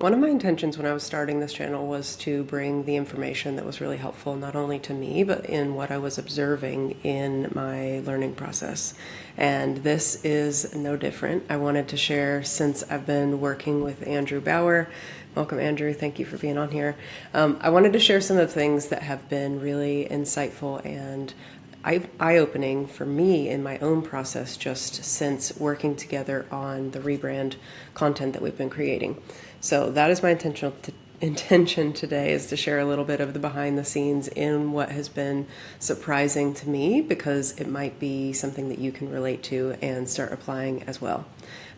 One of my intentions when I was starting this channel was to bring the information that was really helpful not only to me, but in what I was observing in my learning process. And this is no different. I wanted to share, since I've been working with Andrew Bauer. Welcome, Andrew. Thank you for being on here. I wanted to share some of the things that have been really insightful and eye-opening for me in my own process just since working together on the Rebrand content that we've been creating. So that is my intention today, is to share a little bit of the behind the scenes in what has been surprising to me, because it might be something that you can relate to and start applying as well.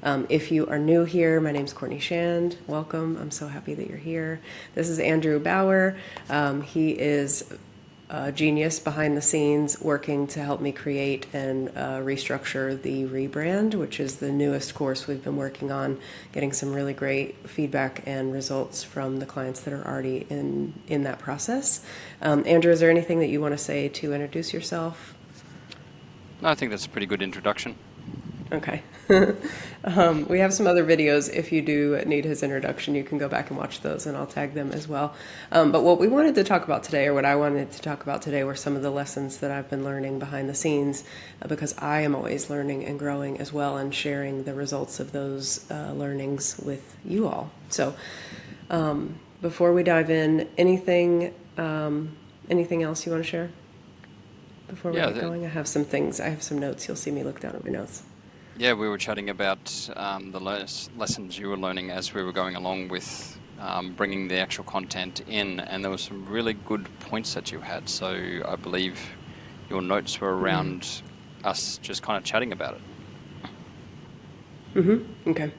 If you are new here, my name is Courtney Shand. Welcome. I'm so happy that you're here. This is Andrew Bauer. He is a genius behind the scenes working to help me create and restructure the Rebrand, which is the newest course we've been working on, getting some really great feedback and results from the clients that are already in that process. Andrew, is there anything that you want to say to introduce yourself? No, I think that's a pretty good introduction. Okay. We have some other videos. If you do need his introduction, you can go back and watch those, and I'll tag them as well. But what we wanted to talk about today, or what I wanted to talk about today, were some of the lessons that I've been learning behind the scenes, because I am always learning and growing as well, and sharing the results of those learnings with you all. So before we dive in, anything else you want to share before we Yeah, get going? I have some things. I have some notes. You'll see me look down at my notes. yeah, we were chatting about the lessons you were learning as we were going along with bringing the actual content in, and there were some really good points that you had. So I believe your notes were around us just kind of chatting about it. Okay.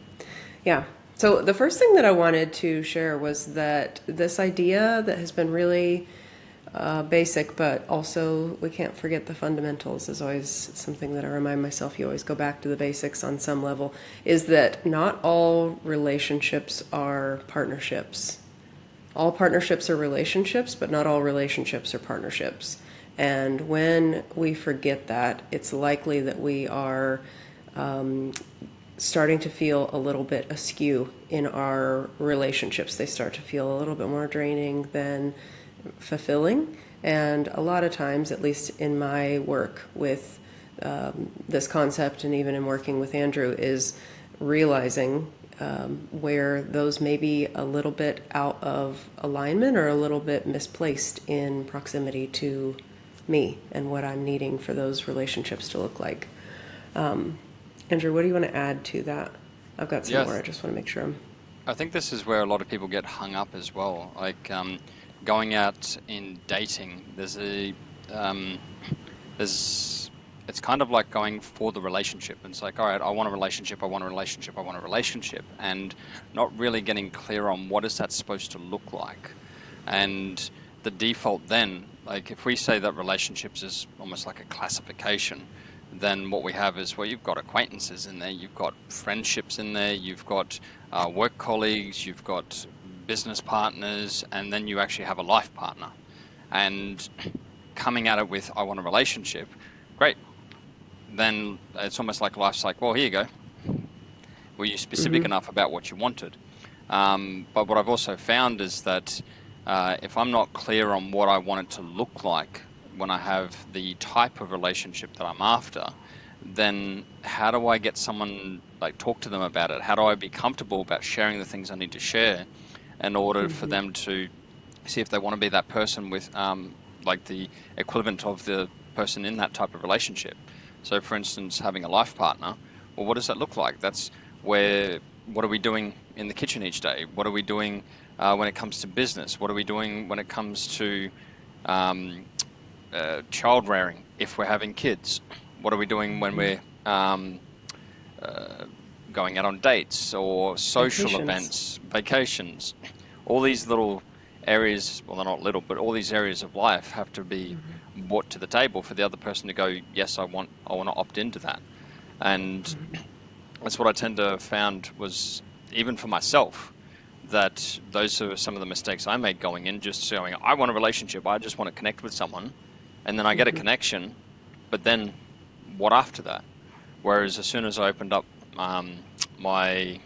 Yeah. So the first thing that I wanted to share was that this idea that has been really basic, but also we can't forget the fundamentals, is always something that I remind myself. You always go back to the basics on some level, is that not all relationships are partnerships. All partnerships are relationships, but not all relationships are partnerships. And when we forget that, it's likely that we are starting to feel a little bit askew in our relationships. They start to feel a little bit more draining than fulfilling. And a lot of times, at least in my work with this concept, and even in working with Andrew, is realizing where those may be a little bit out of alignment or a little bit misplaced in proximity to me and what I'm needing for those relationships to look like. Andrew, what do you want to add to that? I've got some Yeah, more. I just want to make sure I'm. I think this is where a lot of people get hung up as well. Like going out in dating, um, there's it's kind of like going for the relationship. It's like, all right, I want a relationship, I want a relationship, I want a relationship, and not really getting clear on what is that supposed to look like. And the default then, like if we say that relationships is almost like a classification, then what we have is, well, you've got acquaintances in there, you've got friendships in there, you've got work colleagues, you've got business partners, and then you actually have a life partner. And coming at it with, I want a relationship, great. Then it's almost like life's like, well, here you go. Were you specific enough about what you wanted? But what I've also found is that if I'm not clear on what I want it to look like when I have the type of relationship that I'm after, then how do I get someone, like talk to them about it? How do I be comfortable about sharing the things I need to share in order for them to see if they want to be that person with like the equivalent of the person in that type of relationship? So for instance, having a life partner, well, what does that look like? That's where, what are we doing in the kitchen each day? What are we doing when it comes to business? What are we doing when it comes to um, child rearing if we're having kids? What are we doing when we're uh, going out on dates or social Vacations. events, vacations? All these little areas, well, they're not little, but all these areas of life have to be brought to the table for the other person to go, yes, I want to opt into that. And that's what I tend to have found was, even for myself, that those are some of the mistakes I made going in, just showing I want a relationship, I just want to connect with someone, and then I get a connection, but then what after that? Whereas as soon as I opened up my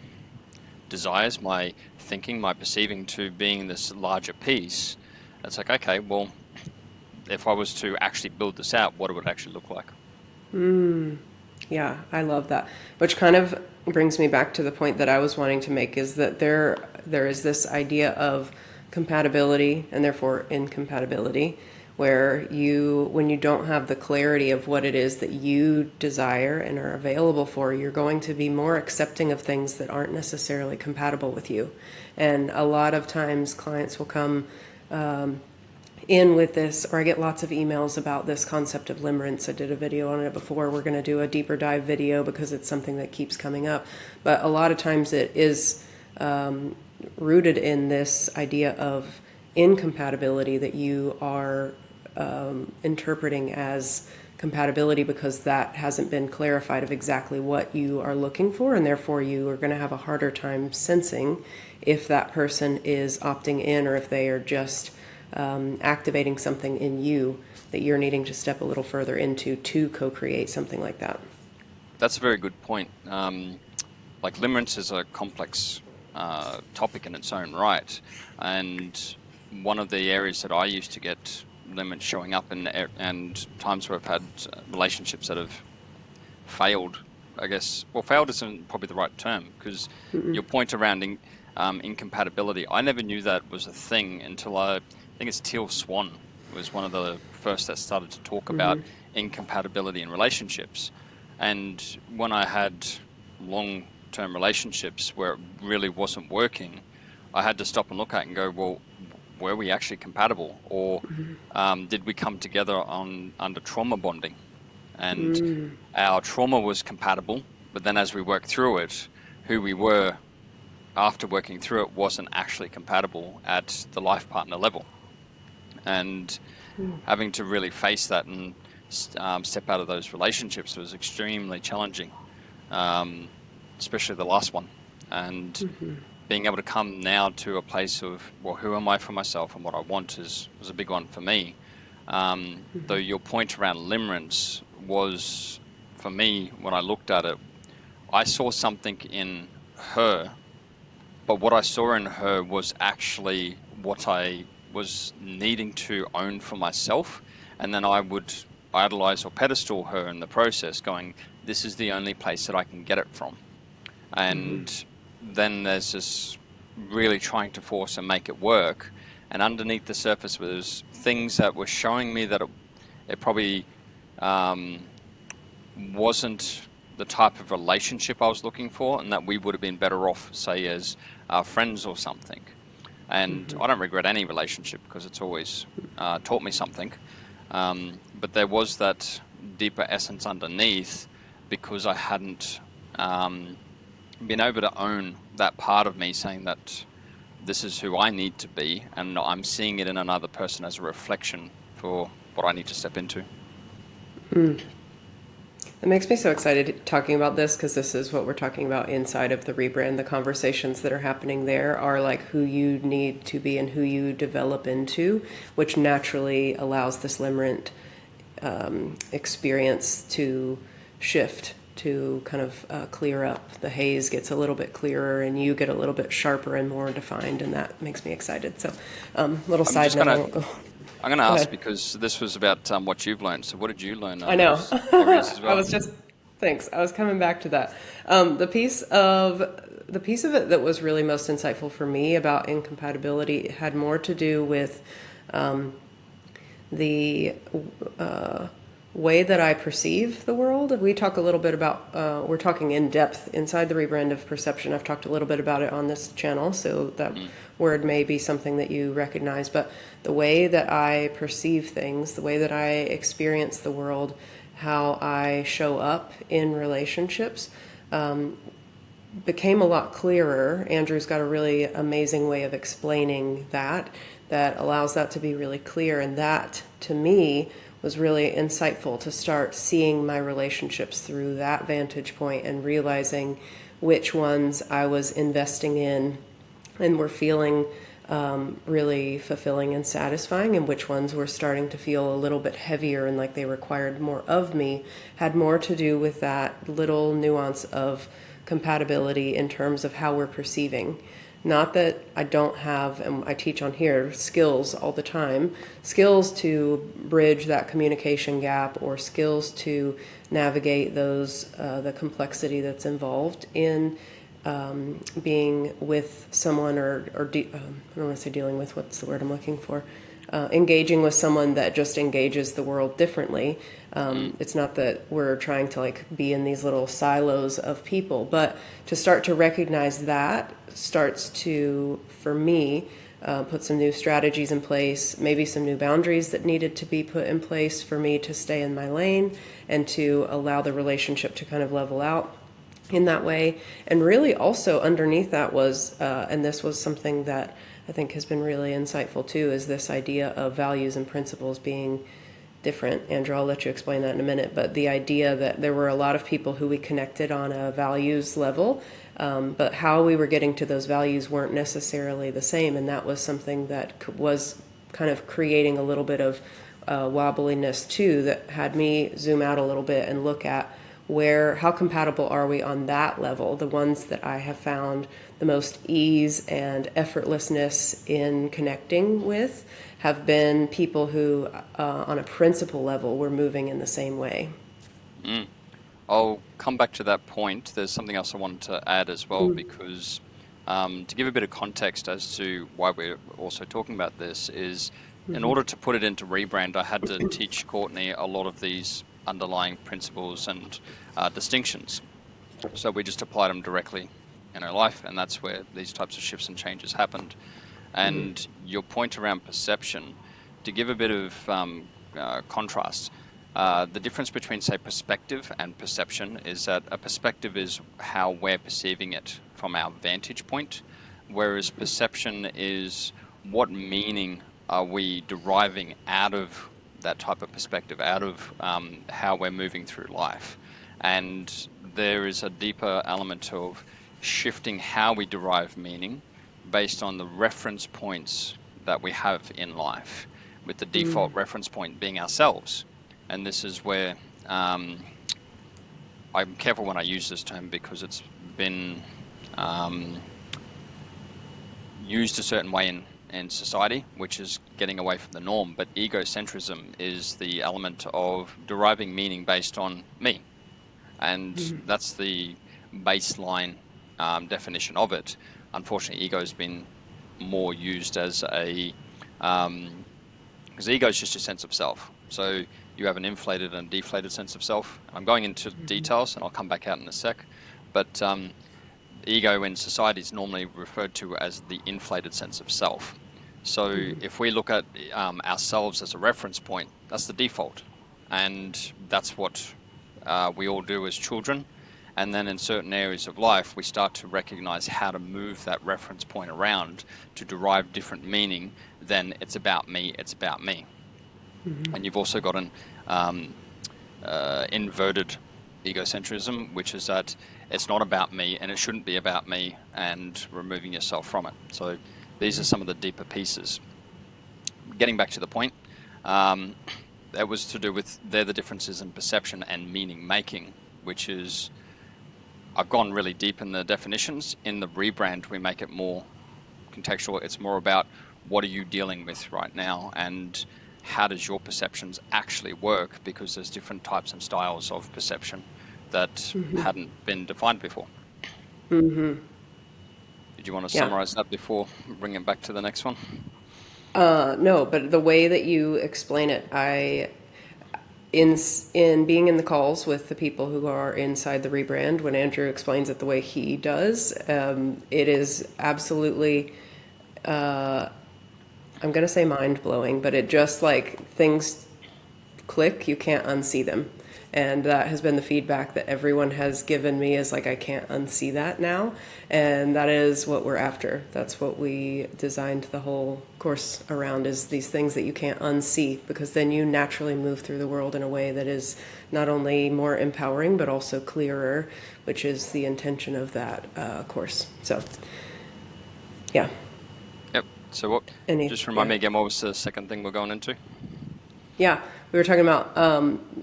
desires, my thinking, my perceiving to being this larger piece, it's like, okay, well, if I was to actually build this out, what it would actually look like. Yeah, I love that. Which kind of brings me back to the point that I was wanting to make is that there is this idea of compatibility and therefore incompatibility where when you don't have the clarity of what it is that you desire and are available for, you're going to be more accepting of things that aren't necessarily compatible with you. And a lot of times clients will come in with this, or I get lots of emails about this concept of limerence. I did a video on it before. We're going to do a deeper dive video because it's something that keeps coming up. But a lot of times it is rooted in this idea of incompatibility that you are interpreting as compatibility because that hasn't been clarified of exactly what you are looking for, and therefore you are going to have a harder time sensing if that person is opting in or if they are just activating something in you that you're needing to step a little further into to co-create something like that. That's a very good point. Like limerence is a complex topic in its own right, and one of the areas that I used to get limerence showing up and times where I've had relationships that have failed, I guess. Well, failed isn't probably the right term because your point around incompatibility, I never knew that was a thing until I think it's Teal Swan was one of the first that started to talk about incompatibility in relationships. And when I had long-term relationships where it really wasn't working, I had to stop and look at it and go, well, were we actually compatible, or did we come together under trauma bonding? And our trauma was compatible, but then as we worked through it, who we were after working through it wasn't actually compatible at the life partner level. And having to really face that and step out of those relationships was extremely challenging, especially the last one. And being able to come now to a place of, well, who am I for myself and what I want was a big one for me. Though your point around limerence was, for me, when I looked at it, I saw something in her, but what I saw in her was actually what I was needing to own for myself. And then I would idolize or pedestal her in the process, going, this is the only place that I can get it from. And then there's this really trying to force and make it work. And underneath the surface was things that were showing me that it probably wasn't the type of relationship I was looking for, and that we would have been better off, say, as friends or something. And I don't regret any relationship because it's always taught me something. But there was that deeper essence underneath because I hadn't been able to own that part of me, saying that this is who I need to be, and I'm seeing it in another person as a reflection for what I need to step into. It makes me so excited talking about this because this is what we're talking about inside of the rebrand. The conversations that are happening there are like who you need to be and who you develop into, which naturally allows this limerent experience to shift, to kind of clear up. The haze gets a little bit clearer and you get a little bit sharper and more defined, and that makes me excited. So little side note, I won't go. I'm going to ask because this was about what you've learned. So what did you learn? I know. Areas as well? Thanks. I was coming back to that. The piece of it that was really most insightful for me about incompatibility had more to do with the way that I perceive the world. We talk a little bit about, we're talking in depth inside the rebrand of perception. I've talked a little bit about it on this channel, so that word may be something that you recognize. But the way that I perceive things, the way that I experience the world, how I show up in relationships, became a lot clearer. Andrew's got a really amazing way of explaining that allows that to be really clear. And that, to me, was really insightful to start seeing my relationships through that vantage point and realizing which ones I was investing in and were feeling really fulfilling and satisfying, and which ones were starting to feel a little bit heavier and like they required more of me, had more to do with that little nuance of compatibility in terms of how we're perceiving. Not that I don't have, and I teach on here, skills all the time, skills to bridge that communication gap, or skills to navigate the complexity that's involved in being with someone, I don't want to say dealing with, what's the word I'm looking for? Engaging with someone that just engages the world differently. It's not that we're trying to like be in these little silos of people, but to start to recognize that starts to, for me, put some new strategies in place, maybe some new boundaries that needed to be put in place for me to stay in my lane and to allow the relationship to kind of level out in that way. And really also underneath that was, and this was something that I think has been really insightful too, is this idea of values and principles being different. Andrew, I'll let you explain that in a minute, but the idea that there were a lot of people who we connected on a values level, but how we were getting to those values weren't necessarily the same, and that was something that was kind of creating a little bit of wobbliness too, that had me zoom out a little bit and look at how compatible are we on that level. The ones that I have found the most ease and effortlessness in connecting with have been people who, on a principle level, were moving in the same way. Mm. I'll come back to that point. There's something else I wanted to add as well, because to give a bit of context as to why we're also talking about this is, in order to put it into Rebrand, I had to teach Courtney a lot of these underlying principles and distinctions. So we just applied them directly in our life, and that's where these types of shifts and changes happened. And your point around perception, to give a bit of contrast, the difference between, say, perspective and perception is that a perspective is how we're perceiving it from our vantage point, whereas perception is what meaning are we deriving out of that type of perspective, out of how we're moving through life. And there is a deeper element of shifting how we derive meaning based on the reference points that we have in life, with the default reference point being ourselves. And this is where I'm careful when I use this term, because it's been used a certain way in society, which is getting away from the norm. But egocentrism is the element of deriving meaning based on me. And that's the baseline definition of it. Unfortunately, ego has been more used as because ego is just your sense of self. So you have an inflated and deflated sense of self. I'm going into details, and I'll come back out in a sec. But ego in society is normally referred to as the inflated sense of self. So if we look at ourselves as a reference point, that's the default. And that's what we all do as children. And then in certain areas of life, we start to recognize how to move that reference point around to derive different meaning than it's about me, it's about me. And you've also got an inverted egocentrism, which is that it's not about me and it shouldn't be about me, and removing yourself from it. So these are some of the deeper pieces. Getting back to the point, that was to do with they're the differences in perception and meaning making, which is, I've gone really deep in the definitions. In the Rebrand, we make it more contextual. It's more about what are you dealing with right now, and how does your perceptions actually work, because there's different types and styles of perception that hadn't been defined before. Did you want to summarize that before bringing it back to the next one? No, but the way that you explain it, in being in the calls with the people who are inside the Rebrand, when Andrew explains it the way he does, it is absolutely, I'm going to say mind-blowing, but it just like things click, you can't unsee them. And that has been the feedback that everyone has given me, is like, I can't unsee that now. And that is what we're after. That's what we designed the whole course around, is these things that you can't unsee, because then you naturally move through the world in a way that is not only more empowering, but also clearer, which is the intention of that course. So, yeah. Yep. So what? Just remind me again, what was the second thing we're going into? Yeah, we were talking about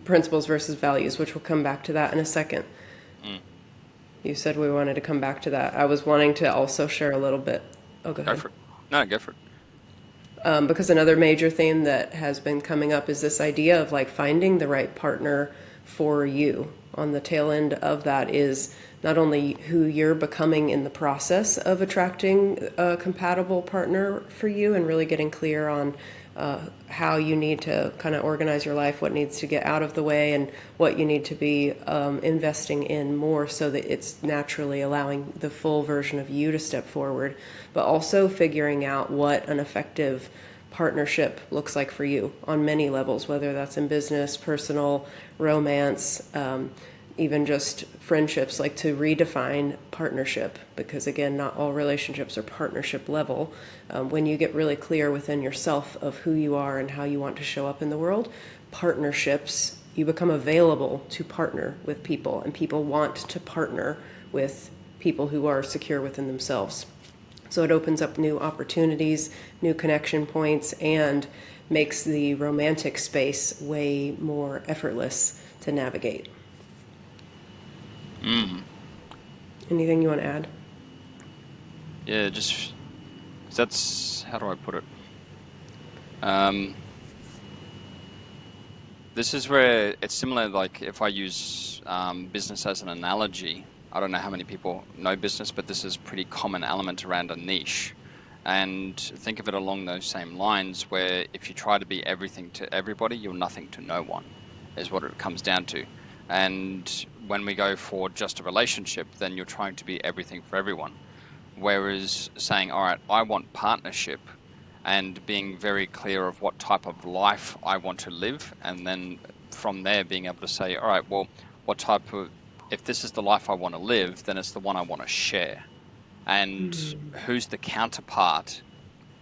principles versus values, which we'll come back to that in a second. You said we wanted to come back to that. I was wanting to also share a little bit. Oh, go Go ahead. for it. No, go for it. Because another major theme that has been coming up is this idea of like finding the right partner for you. On the tail end of that is not only who you're becoming in the process of attracting a compatible partner for you and really getting clear on how you need to kind of organize your life, what needs to get out of the way, and what you need to be investing in more so that it's naturally allowing the full version of you to step forward, but also figuring out what an effective partnership looks like for you on many levels, whether that's in business, personal, romance, even just friendships, like to redefine partnership, because again, not all relationships are partnership level. When you get really clear within yourself of who you are and how you want to show up in the world, partnerships, you become available to partner with people, and people want to partner with people who are secure within themselves. So it opens up new opportunities, new connection points, and makes the romantic space way more effortless to navigate. Mm. Anything you want to add? Yeah, just that's how do I put it? Um, this is where it's similar. Like if I use business as an analogy, I don't know how many people know business, but this is a pretty common element around a niche. And think of it along those same lines, where if you try to be everything to everybody, you're nothing to no one, is what it comes down to. And when we go for just a relationship, then you're trying to be everything for everyone. Whereas saying, all right, I want partnership and being very clear of what type of life I want to live. And then from there, being able to say, all right, well, what type of, if this is the life I want to live, then it's the one I want to share. And who's the counterpart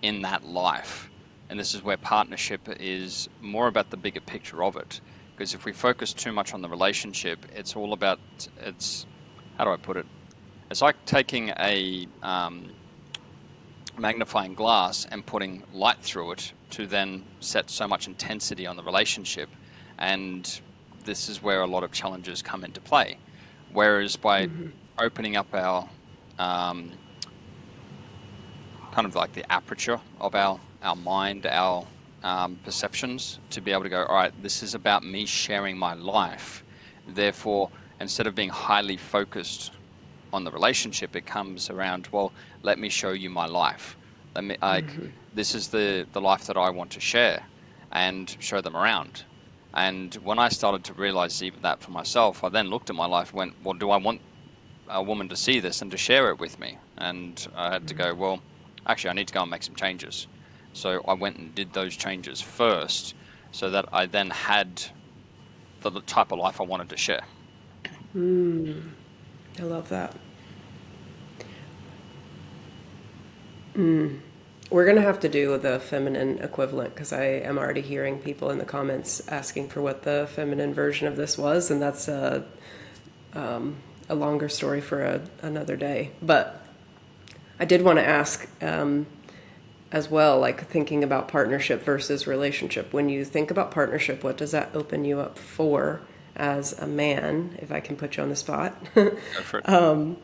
in that life? And this is where partnership is more about the bigger picture of it. Because if we focus too much on the relationship, it's all about, it's, how do I put it? It's like taking a magnifying glass and putting light through it to then set so much intensity on the relationship. And this is where a lot of challenges come into play. Whereas by opening up our um, kind of like the aperture of our mind, our perceptions, to be able to go, all right, this is about me sharing my life. Therefore, instead of being highly focused on the relationship, it comes around, well, let me show you my life. Let me like this is the life that I want to share and show them around. And when I started to realize even that for myself, I then looked at my life and went, well, do I want a woman to see this and to share it with me? And I had to go, well, actually, I need to go and make some changes. So I went and did those changes first so that I then had the type of life I wanted to share. I love that. We're going to have to do the feminine equivalent because I am already hearing people in the comments asking for what the feminine version of this was, and that's a longer story for another day. But I did want to ask as well, like thinking about partnership versus relationship. When you think about partnership, what does that open you up for as a man, if I can put you on the spot? Go for it.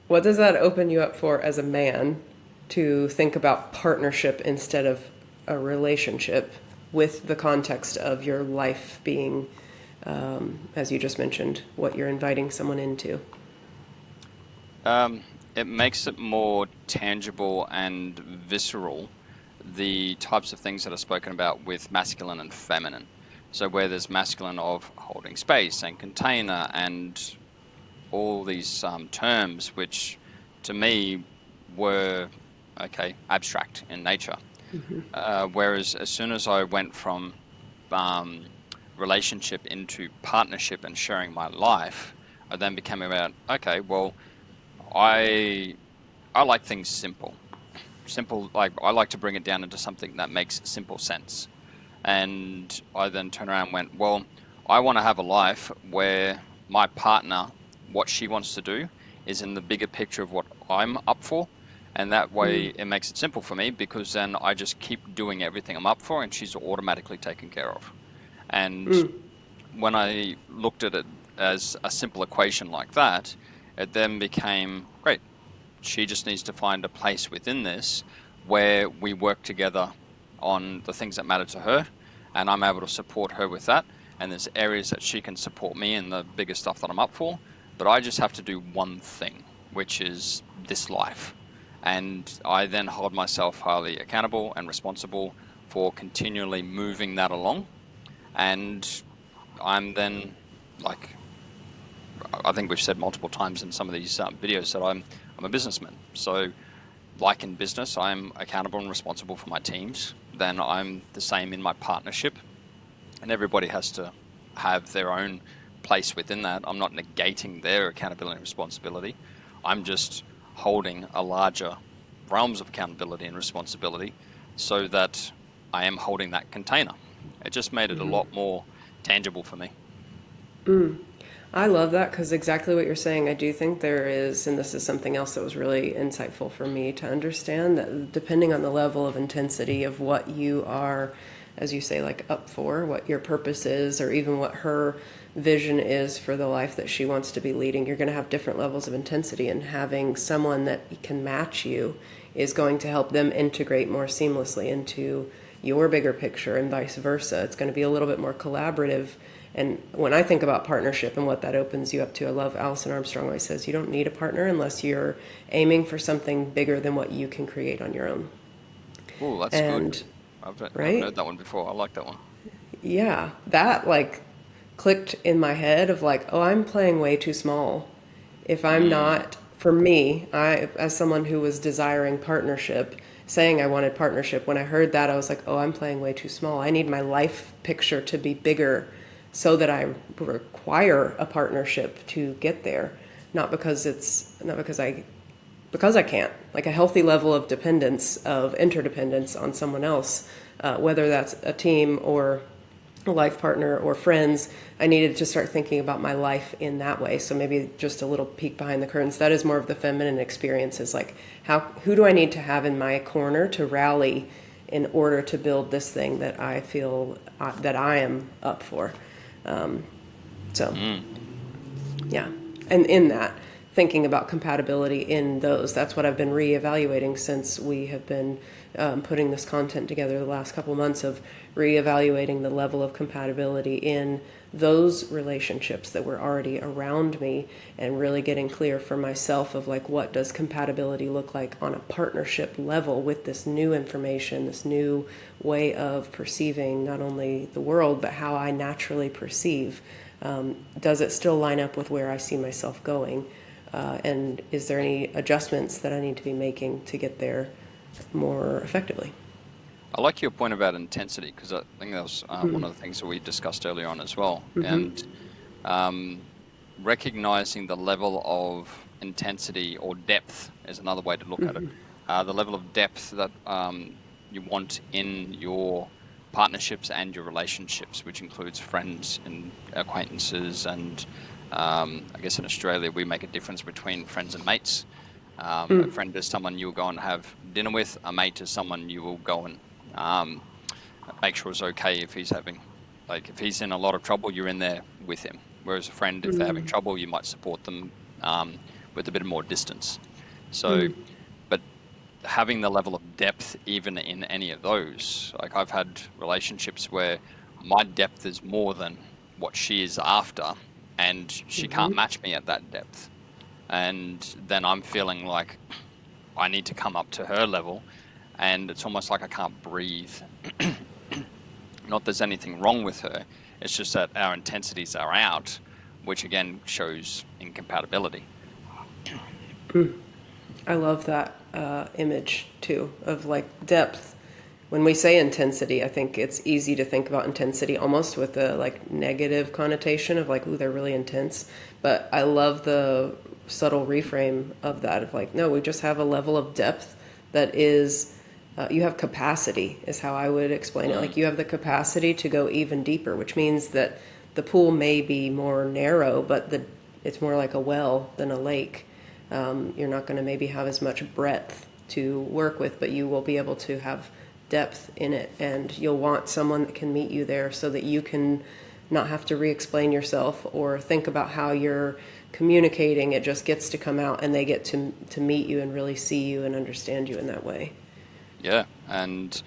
What does that open you up for as a man to think about partnership instead of a relationship with the context of your life being, as you just mentioned, what you're inviting someone into? It makes it more tangible and visceral, the types of things that are spoken about with masculine and feminine. So where there's masculine of holding space and container and all these terms, which to me were okay, abstract in nature. Whereas as soon as I went from um, relationship into partnership and sharing my life, I then became about okay, well, I I like things simple. Simple, like I like to bring it down into something that makes simple sense. And I then turned around and went, well, I want to have a life where my partner, what she wants to do, is in the bigger picture of what I'm up for. And that way it makes it simple for me because then I just keep doing everything I'm up for and she's automatically taken care of. And when I looked at it as a simple equation like that, it then became, great, she just needs to find a place within this where we work together on the things that matter to her, and I'm able to support her with that. And there's areas that she can support me in the bigger stuff that I'm up for. But I just have to do one thing, which is this life. And I then hold myself highly accountable and responsible for continually moving that along. And I'm then, like, I think we've said multiple times in some of these videos that I'm a businessman. So, like in business, I'm accountable and responsible for my teams. Then I'm the same in my partnership, and everybody has to have their own place within that. I'm not negating their accountability and responsibility. I'm just holding a larger realms of accountability and responsibility so that I am holding that container. It just made it a lot more tangible for me. I love that because exactly what you're saying. I do think there is, and this is something else that was really insightful for me to understand, that depending on the level of intensity of what you are, as you say, like up for, what your purpose is, or even what her vision is for the life that she wants to be leading, you're going to have different levels of intensity, and having someone that can match you is going to help them integrate more seamlessly into your bigger picture and vice versa. It's going to be a little bit more collaborative. And when I think about partnership and what that opens you up to, I love Alison Armstrong always says you don't need a partner unless you're aiming for something bigger than what you can create on your own. Oh, that's good. And Haven't right? heard that one before. I like that one. Yeah, that like clicked in my head of like, oh, I'm playing way too small. If I'm Mm, not, for me, I, as someone who was desiring partnership, saying I wanted partnership, when I heard that, I was like, oh, I'm playing way too small. I need my life picture to be bigger so that I require a partnership to get there. Not because I can't. Like a healthy level of dependence, of interdependence on someone else, whether that's a team or a life partner or friends. I needed to start thinking about my life in that way. So maybe just a little peek behind the curtains. That is more of the feminine experience. Is like who do I need to have in my corner to rally in order to build this thing that I feel that I am up for. So mm. yeah. And in that, thinking about compatibility in those, that's what I've been reevaluating since we have been putting this content together the last couple months of reevaluating the level of compatibility in those relationships that were already around me and really getting clear for myself of like what does compatibility look like on a partnership level with this new information, this new way of perceiving not only the world but how I naturally perceive. Does it still line up with where I see myself going? And is there any adjustments that I need to be making to get there more effectively? I like your point about intensity because I think that was one of the things that we discussed earlier on as well. And um, recognizing the level of intensity or depth is another way to look at it. The level of depth that you want in your partnerships and your relationships, which includes friends and acquaintances. And I guess in Australia, we make a difference between friends and mates. A friend is someone you'll go and have dinner with. A mate is someone you will go and um, make sure it's okay if he's having, like, if he's in a lot of trouble, you're in there with him. Whereas a friend, if they're having trouble, you might support them with a bit more distance. So, but having the level of depth, even in any of those, like I've had relationships where my depth is more than what she is after, and she can't match me at that depth. And then I'm feeling like I need to come up to her level, and it's almost like I can't breathe. Not there's anything wrong with her, it's just that our intensities are out, which again shows incompatibility. I love that image too of like depth. When we say intensity, I think it's easy to think about intensity almost with a like negative connotation of like, ooh, they're really intense. But I love the subtle reframe of that of like, no, we just have a level of depth that is, you have capacity, is how I would explain it. Like Mm, you have the capacity to go even deeper, which means that the pool may be more narrow, but it's more like a well than a lake. You're not going to maybe have as much breadth to work with, but you will be able to have depth in it. And you'll want someone that can meet you there so that you can not have to re explain yourself or think about how you're communicating, it just gets to come out, and they get to meet you and really see you and understand you in that way. Yeah, and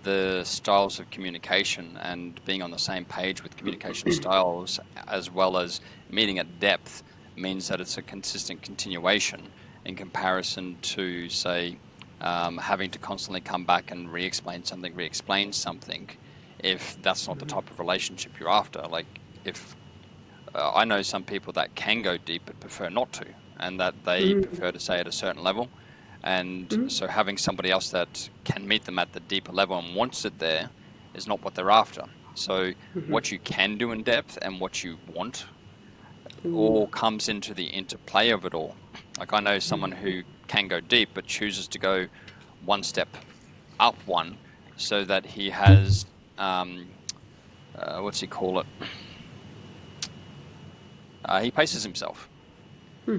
the styles of communication and being on the same page with communication styles, as well as meeting at depth, means that it's a consistent continuation in comparison to, say, having to constantly come back and re-explain something, if that's not the type of relationship you're after. Like, if I know some people that can go deep but prefer not to, and that they prefer to stay at a certain level. And so having somebody else that can meet them at the deeper level and wants it there is not what they're after. So what you can do in depth and what you want all comes into the interplay of it all. Like, I know someone who can go deep but chooses to go one step up one, so that he has what's he call it? He paces himself.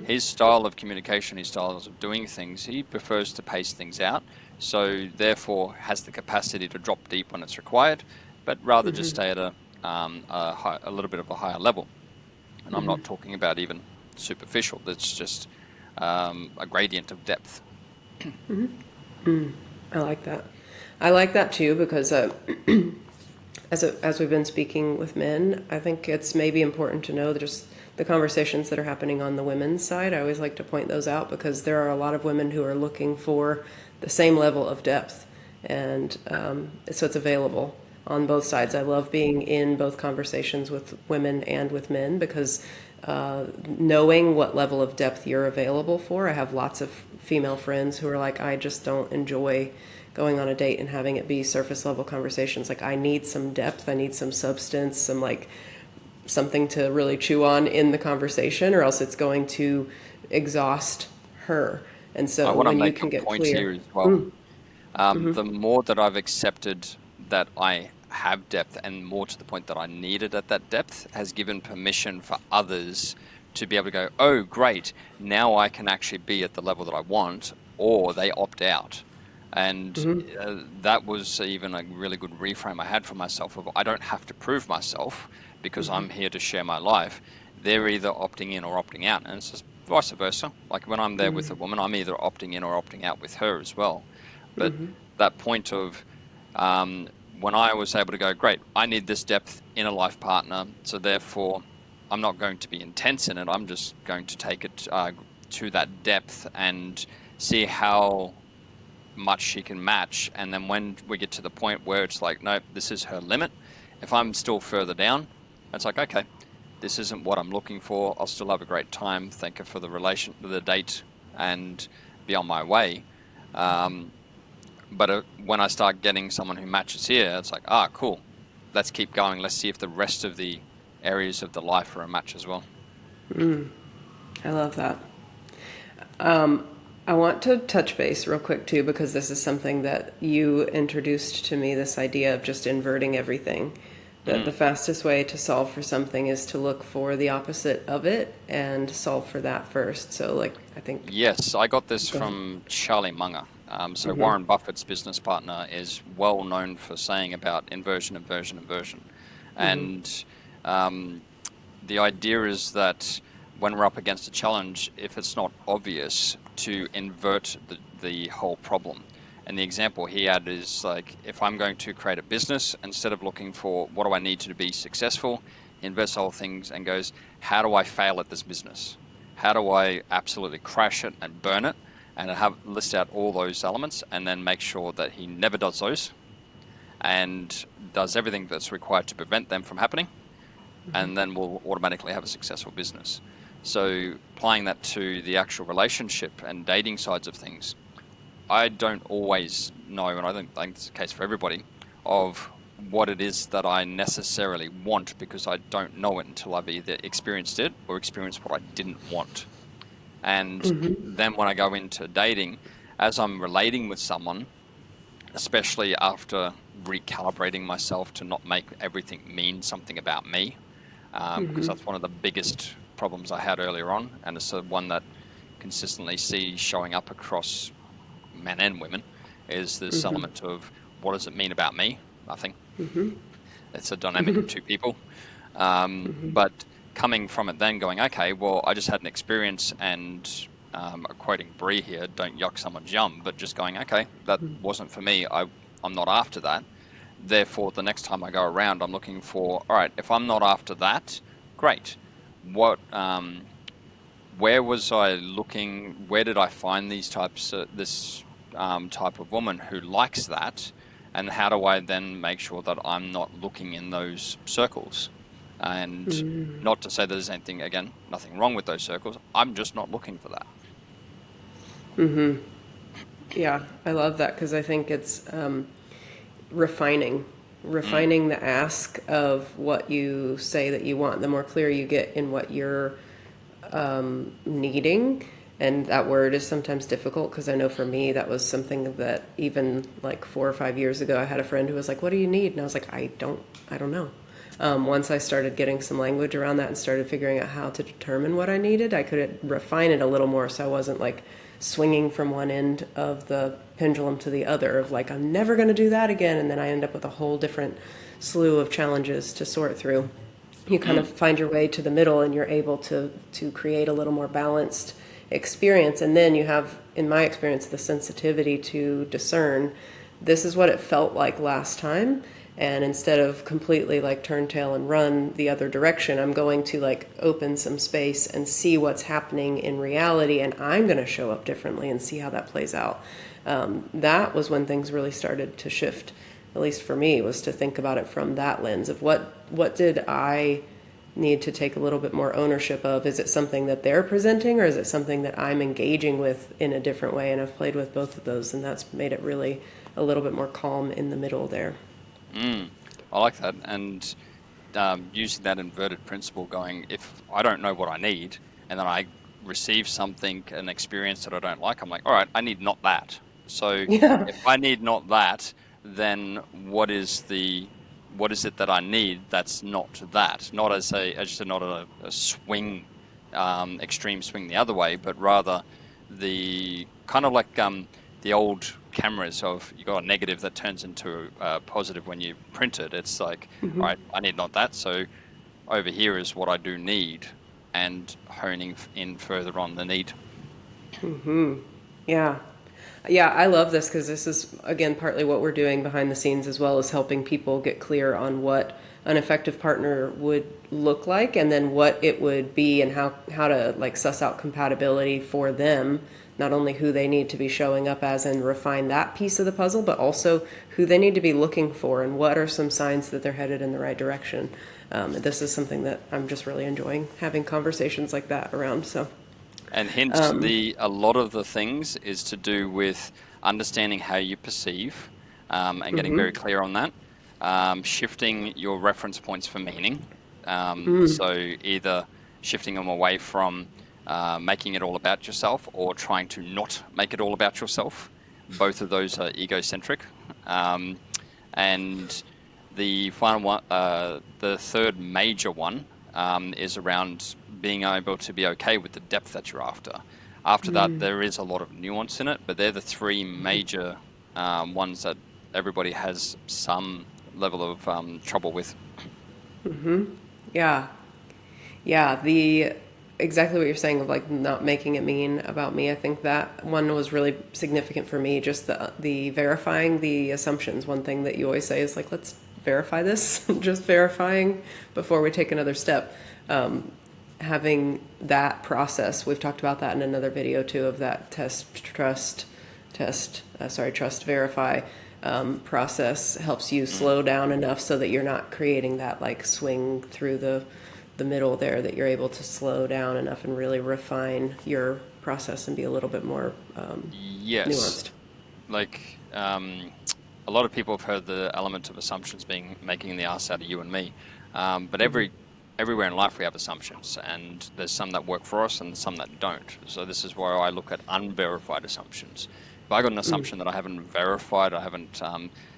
His style of communication, his styles of doing things, he prefers to pace things out. So therefore has the capacity to drop deep when it's required, but rather just stay at a little bit of a higher level. And I'm not talking about even superficial. That's just a gradient of depth. I like that. I like that too, because as we've been speaking with men, I think it's maybe important to know that just the conversations that are happening on the women's side. I always like to point those out, because there are a lot of women who are looking for the same level of depth, and so it's available on both sides. I love being in both conversations with women and with men, because knowing what level of depth you're available for. I have lots of female friends who are like, I just don't enjoy going on a date and having it be surface level conversations. Like, I need some depth, I need some substance, some like something to really chew on in the conversation, or else it's going to exhaust her. And I so want to when you make a can get point here clear. as well. The more that I've accepted that I have depth, and more to the point that I need it at that depth, has given permission for others to be able to go, oh, great, now I can actually be at the level that I want, or they opt out. And that was even a really good reframe I had for myself of, I don't have to prove myself, because I'm here to share my life. They're either opting in or opting out. And it's just vice versa. Like, when I'm there with a woman, I'm either opting in or opting out with her as well. But that point of when I was able to go, great, I need this depth in a life partner, so therefore I'm not going to be intense in it. I'm just going to take it to that depth and see how much she can match. And then when we get to the point where it's like, no, this is her limit, if I'm still further down, it's like, okay, this isn't what I'm looking for. I'll still have a great time. Thank you for the date, and be on my way. But when I start getting someone who matches here, it's like, cool, let's keep going. Let's see if the rest of the areas of the life are a match as well. I love that. I want to touch base real quick too, because this is something that you introduced to me, this idea of just inverting everything. That the fastest way to solve for something is to look for the opposite of it and solve for that first. So, like, I think. Yes, I got this Go ahead. from Charlie Munger. So Warren Buffett's business partner is well known for saying about inversion, inversion, inversion. And the idea is that when we're up against a challenge, if it's not obvious, to invert the whole problem. And the example he had is, like, if I'm going to create a business, instead of looking for what do I need to be successful, he inverts the whole things and goes, how do I fail at this business? How do I absolutely crash it and burn it? And list out all those elements, and then make sure that he never does those, and does everything that's required to prevent them from happening, and then we'll automatically have a successful business. So applying that to the actual relationship and dating sides of things, I don't always know, and I don't think it's the case for everybody, of what it is that I necessarily want, because I don't know it until I've either experienced it or experienced what I didn't want. And then when I go into dating, as I'm relating with someone, especially after recalibrating myself to not make everything mean something about me, because that's one of the biggest problems I had earlier on, and it's the one that consistently see showing up across men and women, is this element of, what does it mean about me? Nothing. It's a dynamic of two people. But coming from it then going, okay, well, I just had an experience and quoting Brie here, don't yuck someone's yum, but just going, okay, that wasn't for me. I'm not after that. Therefore, the next time I go around, I'm looking for, all right, if I'm not after that, great. What, where was I looking? Where did I find these types, this type of woman who likes that? And how do I then make sure that I'm not looking in those circles? And not to say there's anything, again, nothing wrong with those circles. I'm just not looking for that. Yeah, I love that because I think it's refining, Mm, refining the ask of what you say that you want. The more clear you get in what you're needing, and that word is sometimes difficult because I know for me that was something that even like 4 or 5 years ago I had a friend who was like, "What do you need?" And I was like, I don't know." Once I started getting some language around that and started figuring out how to determine what I needed, I could refine it a little more so I wasn't like swinging from one end of the pendulum to the other of like, I'm never going to do that again. And then I end up with a whole different slew of challenges to sort through. You kind of mm, find your way to the middle and you're able to create a little more balanced experience. And then you have, in my experience, the sensitivity to discern this is what it felt like last time, and instead of completely like turn tail and run the other direction, I'm going to like open some space and see what's happening in reality, and I'm going to show up differently and see how that plays out. That was when things really started to shift, at least for me, was to think about it from that lens of what did I need to take a little bit more ownership of. Is it something that they're presenting, or is it something that I'm engaging with in a different way? And I've played with both of those, and that's made it really a little bit more calm in the middle there. mm. I like that. And using that inverted principle, going, if I don't know what I need, and then I receive something, an experience that I don't like, I'm like, all right, I need not that. So Yeah. if I need not that, then what is it that I need that's not that? Not as you said, not a swing, extreme swing the other way, but rather the kind of like the old cameras of you got a negative that turns into a positive when you print it. It's like, all right, I need not that. So over here is what I do need, and honing in further on the need. Yeah. Yeah, I love this because this is, again, partly what we're doing behind the scenes as well as helping people get clear on what an effective partner would look like and then what it would be and how to like suss out compatibility for them, not only who they need to be showing up as and refine that piece of the puzzle, but also who they need to be looking for and what are some signs that they're headed in the right direction. This is something that I'm just really enjoying having conversations like that around. So, And hint, the a lot of the things is to do with understanding how you perceive, and getting very clear on that. Shifting your reference points for meaning. So either shifting them away from making it all about yourself or trying to not make it all about yourself. Both of those are egocentric. Um, and the final one, the third major one, is around being able to be okay with the depth that you're after. After that, there is a lot of nuance in it, but they're the three major ones that everybody has some level of trouble with. yeah. Yeah, the exactly what you're saying of like not making it mean about me. I think that one was really significant for me. Just the verifying the assumptions. One thing that you always say is like, let's verify this. Just verifying before we take another step. Having that process, we've talked about that in another video too, of that trust verify process helps you Mm. slow down enough so that you're not creating that like swing through the middle there, that you're able to slow down enough and really refine your process and be a little bit more Yes, nuanced. like a lot of people have heard the element of assumptions being making the ass out of you and me, but everywhere in life we have assumptions, and there's some that work for us and some that don't. So this is where I look at unverified assumptions. If I got an assumption that I haven't verified, I haven't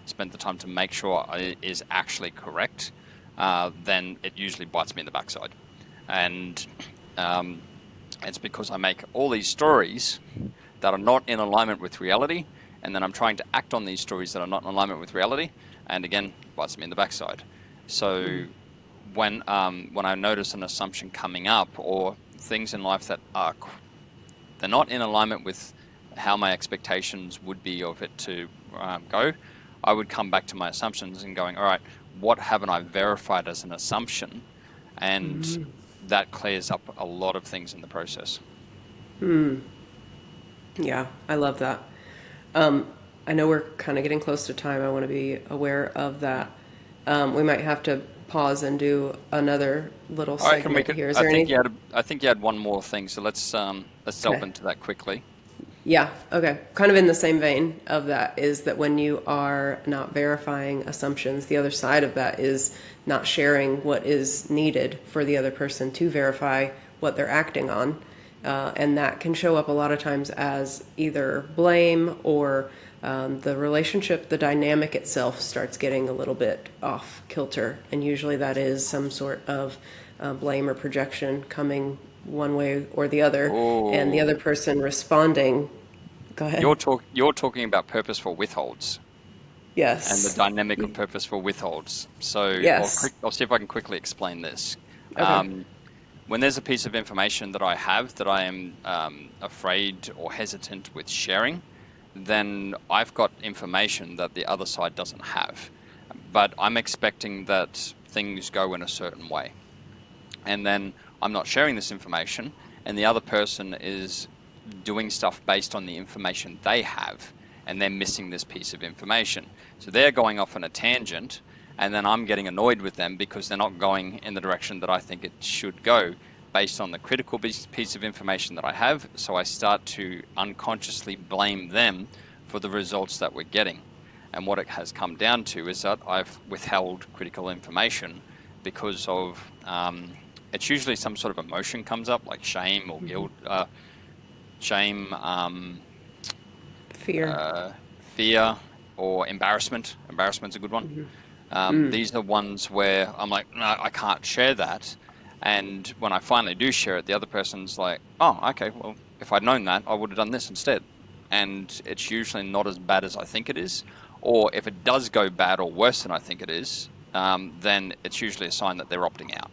spent the time to make sure is actually correct, then it usually bites me in the backside, and um, it's because I make all these stories that are not in alignment with reality, and then I'm trying to act on these stories that are not in alignment with reality, and again, bites me in the backside. So when I notice an assumption coming up or things in life that are they're not in alignment with how my expectations would be of it to go, I would come back to my assumptions and going, all right, what haven't I verified as an assumption? And that clears up a lot of things in the process. Yeah, I love that. Um, I know we're kind of getting close to time. I want to be aware of that. We might have to pause and do another little I reckon we segment could. here. Is there any? I think you had one more thing, so let's delve Okay. into that quickly. Yeah, okay. Kind of in the same vein of that is that when you are not verifying assumptions, the other side of that is not sharing what is needed for the other person to verify what they're acting on. And that can show up a lot of times as either blame or the relationship, the dynamic itself starts getting a little bit off kilter. And usually that is some sort of blame or projection coming one way or the other, and the other Oh, person responding. Go ahead. you're talking about purposeful withholds and the Yes. dynamic of purposeful withholds. So Yes. I'll see if I can quickly explain this. Okay. Um, when there's a piece of information that I have that I am afraid or hesitant with sharing, then I've got information that the other side doesn't have. But I'm expecting that things go in a certain way. And then I'm not sharing this information, and the other person is doing stuff based on the information they have, and they're missing this piece of information. So they're going off on a tangent, and then I'm getting annoyed with them because they're not going in the direction that I think it should go based on the critical piece of information that I have. So I start to unconsciously blame them for the results that we're getting. And what it has come down to is that I've withheld critical information because of it's usually some sort of emotion comes up, like shame or guilt, shame, Fear. fear, or embarrassment. Embarrassment's a good one. These are ones where I'm like, no, I can't share that. And when I finally do share it, the other person's like, oh, okay, well, if I'd known that, I would have done this instead. And it's usually not as bad as I think it is. Or if it does go bad or worse than I think it is, then it's usually a sign that they're opting out.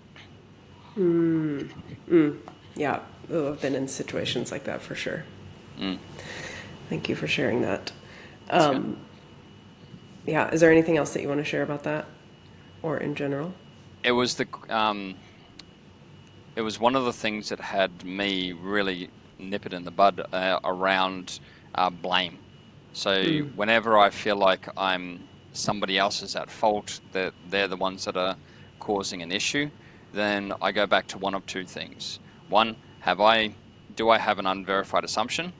Yeah. Oh, I've been in situations like that for sure. Mm, Thank you for sharing that. that's good. Yeah. Is there anything else that you want to share about that or in general? It was it was one of the things that had me really nip it in the bud around blame. So whenever I feel like I'm somebody else is at fault, that they're the ones that are causing an issue, then I go back to one of two things. One, do I have an unverified assumption?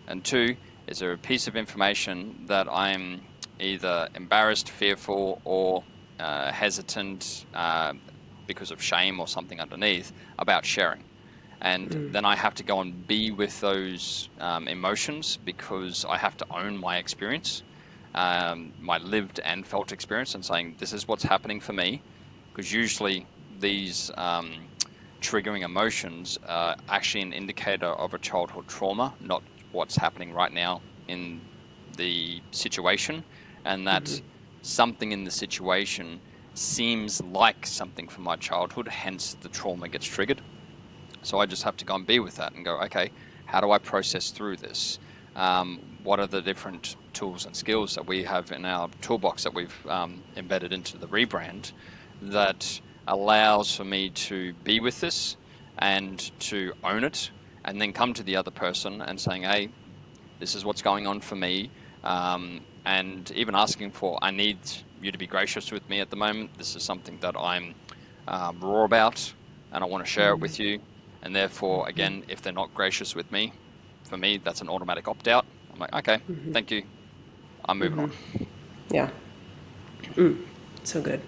And two, is there a piece of information that I'm either embarrassed, fearful, or hesitant because of shame or something underneath about sharing? And then I have to go and be with those emotions because I have to own my experience, my lived and felt experience, and saying, this is what's happening for me. Because usually these triggering emotions are actually an indicator of a childhood trauma, not what's happening right now in the situation. And that something in the situation seems like something from my childhood, hence the trauma gets triggered. So I just have to go and be with that and go, okay, how do I process through this? What are the different tools and skills that we have in our toolbox that we've embedded into the rebrand that allows for me to be with this and to own it, and then come to the other person and saying, hey, this is what's going on for me. And even asking for, I need you to be gracious with me at the moment. This is something that I'm raw about, and I want to share it with you. And therefore, again, if they're not gracious with me, for me, that's an automatic opt out. I'm like, okay, thank you. I'm moving on. Yeah. So good.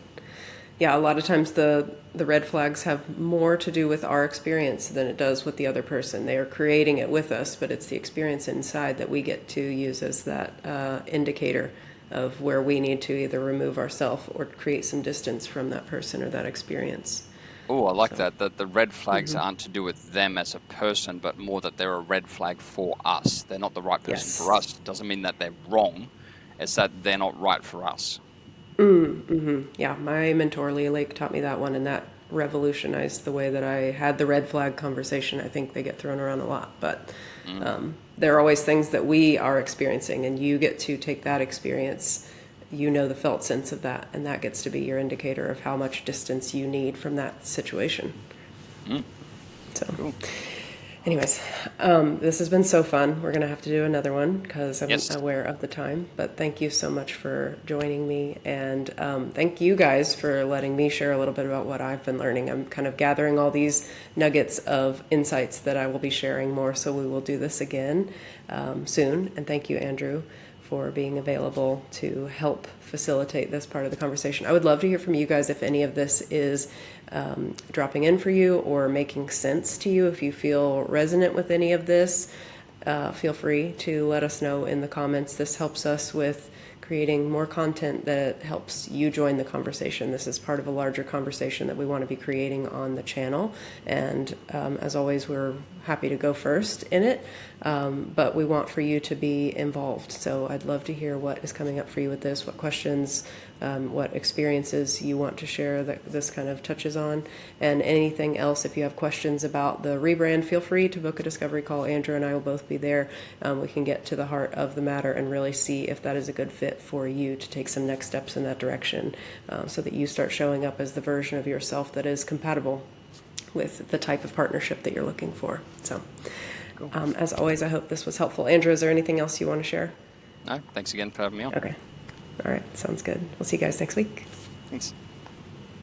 Yeah, a lot of times the red flags have more to do with our experience than it does with the other person. They are creating it with us, but it's the experience inside that we get to use as that indicator of where we need to either remove ourselves or create some distance from that person or that experience. Oh, I like So, that. That the red flags aren't to do with them as a person, but more that they're a red flag for us. They're not the right person for yes. us. It doesn't mean that they're wrong. It's that they're not right for us. Yeah, my mentor, Leah Lake, taught me that one, and that revolutionized the way that I had the red flag conversation. I think they get thrown around a lot, but there are always things that we are experiencing, and you get to take that experience. You know the felt sense of that, and that gets to be your indicator of how much distance you need from that situation. So, Cool. anyways, this has been so fun. We're going to have to do another one because I'm Yes. aware of the time. But thank you so much for joining me. And thank you guys for letting me share a little bit about what I've been learning. I'm kind of gathering all these nuggets of insights that I will be sharing more. So we will do this again soon. And thank you, Andrew, for being available to help facilitate this part of the conversation. I would love to hear from you guys if any of this is dropping in for you or making sense to you. If you feel resonant with any of this, feel free to let us know in the comments. This helps us with creating more content that helps you join the conversation. This is part of a larger conversation that we want to be creating on the channel. And as always, we're happy to go first in it, but we want for you to be involved. So I'd love to hear what is coming up for you with this, what questions, what experiences you want to share that this kind of touches on, and anything else. If you have questions about the rebrand, feel free to book a discovery call. Andrew and I will both be there. We can get to the heart of the matter and really see if that is a good fit for you to take some next steps in that direction, so that you start showing up as the version of yourself that is compatible with the type of partnership that you're looking for. So Cool. As always, I hope this was helpful. Andrew, is there anything else you want to share? No, thanks again for having me on. Okay. All right. Sounds good. We'll see you guys next week. Thanks.